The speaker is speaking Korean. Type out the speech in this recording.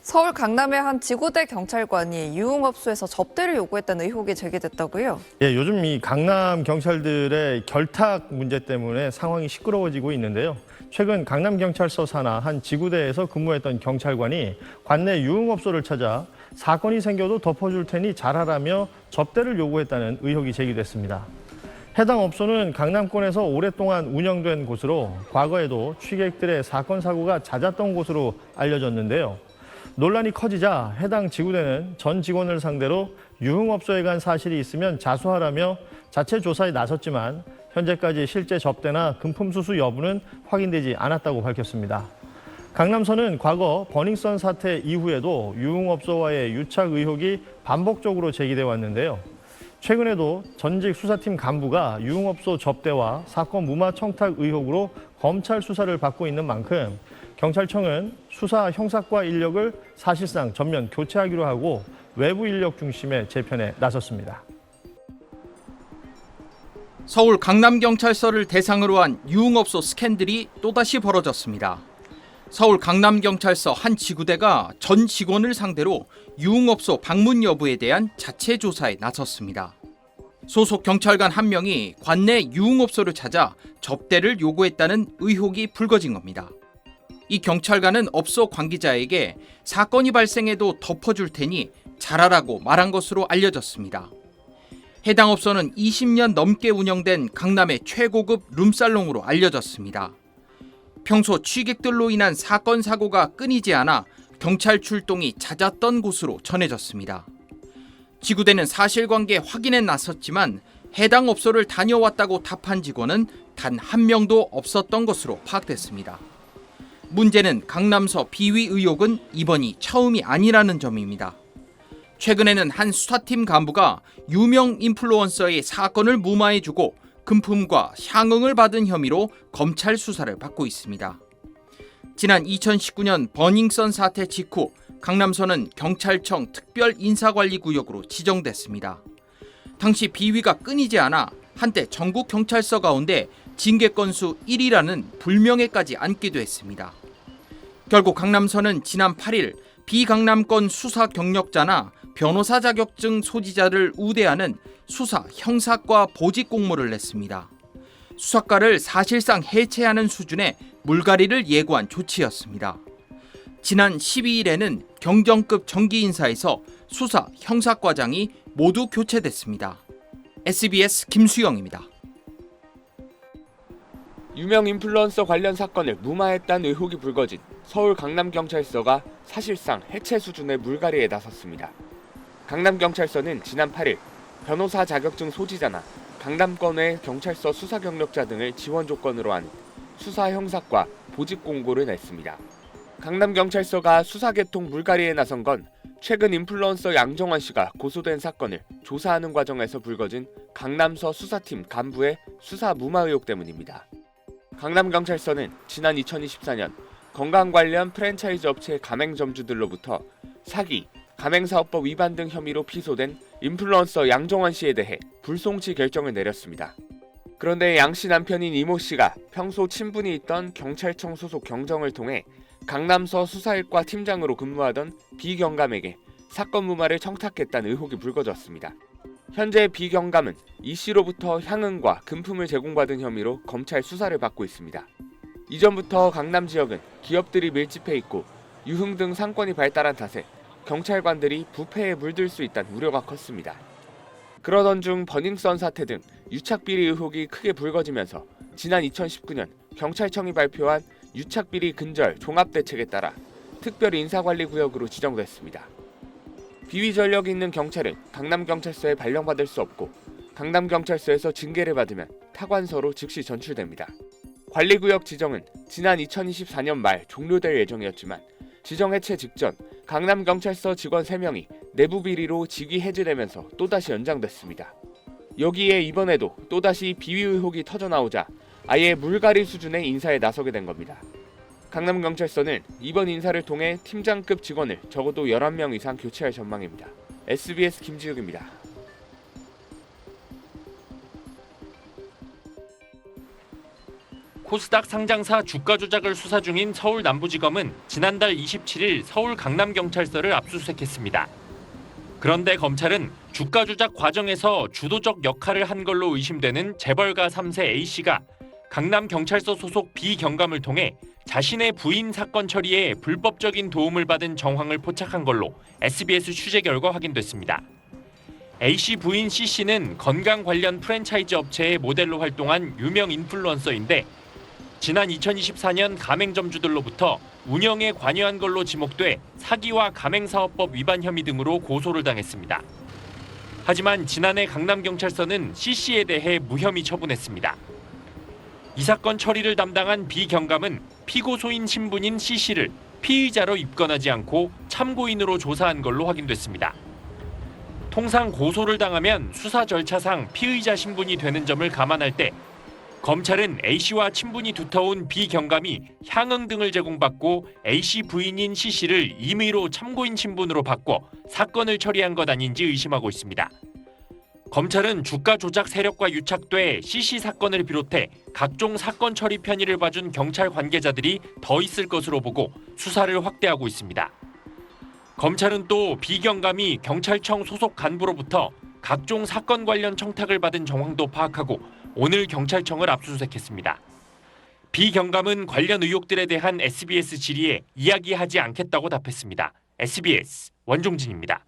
서울 강남의 한 지구대 경찰관이 유흥업소에서 접대를 요구했다는 의혹이 제기됐다고요? 예, 요즘 이 강남 경찰들의 결탁 문제 때문에 상황이 시끄러워지고 있는데요. 최근 강남경찰서 산하 한 지구대에서 근무했던 경찰관이 관내 유흥업소를 찾아 사건이 생겨도 덮어줄 테니 잘하라며 접대를 요구했다는 의혹이 제기됐습니다. 해당 업소는 강남권에서 오랫동안 운영된 곳으로 과거에도 취객들의 사건 사고가 잦았던 곳으로 알려졌는데요. 논란이 커지자 해당 지구대는 전 직원을 상대로 유흥업소에 간 사실이 있으면 자수하라며 자체 조사에 나섰지만 현재까지 실제 접대나 금품 수수 여부는 확인되지 않았다고 밝혔습니다. 강남서는 과거 버닝썬 사태 이후에도 유흥업소와의 유착 의혹이 반복적으로 제기돼 왔는데요. 최근에도 전직 수사팀 간부가 유흥업소 접대와 사건 무마 청탁 의혹으로 검찰 수사를 받고 있는 만큼 경찰청은 수사 형사과 인력을 사실상 전면 교체하기로 하고 외부 인력 중심의 재편에 나섰습니다. 서울 강남경찰서를 대상으로 한 유흥업소 스캔들이 또다시 벌어졌습니다. 서울 강남경찰서 한 지구대가 전 직원을 상대로 유흥업소 방문 여부에 대한 자체 조사에 나섰습니다. 소속 경찰관 한 명이 관내 유흥업소를 찾아 접대를 요구했다는 의혹이 불거진 겁니다. 이 경찰관은 업소 관계자에게 사건이 발생해도 덮어줄 테니 잘하라고 말한 것으로 알려졌습니다. 해당 업소는 20년 넘게 운영된 강남의 최고급 룸살롱으로 알려졌습니다. 평소 취객들로 인한 사건 사고가 끊이지 않아 경찰 출동이 잦았던 곳으로 전해졌습니다. 지구대는 사실관계 확인에 나섰지만 해당 업소를 다녀왔다고 답한 직원은 단 한 명도 없었던 것으로 파악됐습니다. 문제는 강남서 비위 의혹은 이번이 처음이 아니라는 점입니다. 최근에는 한 수사팀 간부가 유명 인플루언서의 사건을 무마해주고 금품과 향응을 받은 혐의로 검찰 수사를 받고 있습니다. 지난 2019년 버닝썬 사태 직후 강남서는 경찰청 특별인사관리구역으로 지정됐습니다. 당시 비위가 끊이지 않아 한때 전국 경찰서 가운데 징계 건수 1위라는 불명예까지 안기도 했습니다. 결국 강남서는 지난 8일 비강남권 수사 경력자나 변호사 자격증 소지자를 우대하는 수사 형사과 보직 공모를 냈습니다. 수사과를 사실상 해체하는 수준의 물갈이를 예고한 조치였습니다. 지난 12일에는 경정급 정기 인사에서 수사 형사과장이 모두 교체됐습니다. SBS 김수영입니다. 유명 인플루언서 관련 사건을 무마했다는 의혹이 불거진 서울 강남경찰서가 사실상 해체 수준의 물갈이에 나섰습니다. 강남경찰서는 지난 8일 변호사 자격증 소지자나 강남권의 경찰서 수사 경력자 등을 지원 조건으로 한 수사 형사과 보직 공고를 냈습니다. 강남경찰서가 수사 개통 물갈이에 나선 건 최근 인플루언서 양정환 씨가 고소된 사건을 조사하는 과정에서 불거진 강남서 수사팀 간부의 수사 무마 의혹 때문입니다. 강남경찰서는 지난 2024년 건강 관련 프랜차이즈 업체 가맹점주들로부터 사기, 가맹사업법 위반 등 혐의로 피소된 인플루언서 양정환 씨에 대해 불송치 결정을 내렸습니다. 그런데 양 씨 남편인 이모 씨가 평소 친분이 있던 경찰청 소속 경정을 통해 강남서 수사일과 팀장으로 근무하던 비경감에게 사건 무마를 청탁했다는 의혹이 불거졌습니다. 현재 비경감은 이 씨로부터 향응과 금품을 제공받은 혐의로 검찰 수사를 받고 있습니다. 이전부터 강남 지역은 기업들이 밀집해 있고 유흥 등 상권이 발달한 탓에 경찰관들이 부패에 물들 수 있다는 우려가 컸습니다. 그러던 중 버닝썬 사태 등 유착비리 의혹이 크게 불거지면서 지난 2019년 경찰청이 발표한 유착비리 근절 종합대책에 따라 특별인사관리구역으로 지정됐습니다. 비위 전력이 있는 경찰은 강남경찰서에 발령받을 수 없고 강남경찰서에서 징계를 받으면 타관서로 즉시 전출됩니다. 관리구역 지정은 지난 2024년 말 종료될 예정이었지만 지정 해체 직전 강남경찰서 직원 3명이 내부 비리로 직위 해제되면서 또다시 연장됐습니다. 여기에 이번에도 또다시 비위 의혹이 터져나오자 아예 물갈이 수준의 인사에 나서게 된 겁니다. 강남경찰서는 이번 인사를 통해 팀장급 직원을 적어도 11명 이상 교체할 전망입니다. SBS 김지욱입니다. 코스닥 상장사 주가 조작을 수사 중인 서울 남부지검은 지난달 27일 서울 강남경찰서를 압수수색했습니다. 그런데 검찰은 주가 조작 과정에서 주도적 역할을 한 걸로 의심되는 재벌가 3세 A씨가 강남경찰서 소속 B 경감을 통해 자신의 부인 사건 처리에 불법적인 도움을 받은 정황을 포착한 걸로 SBS 취재 결과 확인됐습니다. A씨 부인 C씨는 건강 관련 프랜차이즈 업체의 모델로 활동한 유명 인플루언서인데 지난 2024년 가맹점주들로부터 운영에 관여한 걸로 지목돼 사기와 가맹사업법 위반 혐의 등으로 고소를 당했습니다. 하지만 지난해 강남경찰서는 C씨에 대해 무혐의 처분했습니다. 이 사건 처리를 담당한 B 경감은 피고소인 신분인 C씨를 피의자로 입건하지 않고 참고인으로 조사한 걸로 확인됐습니다. 통상 고소를 당하면 수사 절차상 피의자 신분이 되는 점을 감안할 때 검찰은 A씨와 친분이 두터운 B 경감이 향응 등을 제공받고 A씨 부인인 C씨를 임의로 참고인 신분으로 바꿔 사건을 처리한 것 아닌지 의심하고 있습니다. 검찰은 주가 조작 세력과 유착돼 C씨 사건을 비롯해 각종 사건 처리 편의를 봐준 경찰 관계자들이 더 있을 것으로 보고 수사를 확대하고 있습니다. 검찰은 또 B 경감이 경찰청 소속 간부로부터 각종 사건 관련 청탁을 받은 정황도 파악하고 오늘 경찰청을 압수수색했습니다. B 경감은 관련 의혹들에 대한 SBS 질의에 이야기하지 않겠다고 답했습니다. SBS 원종진입니다.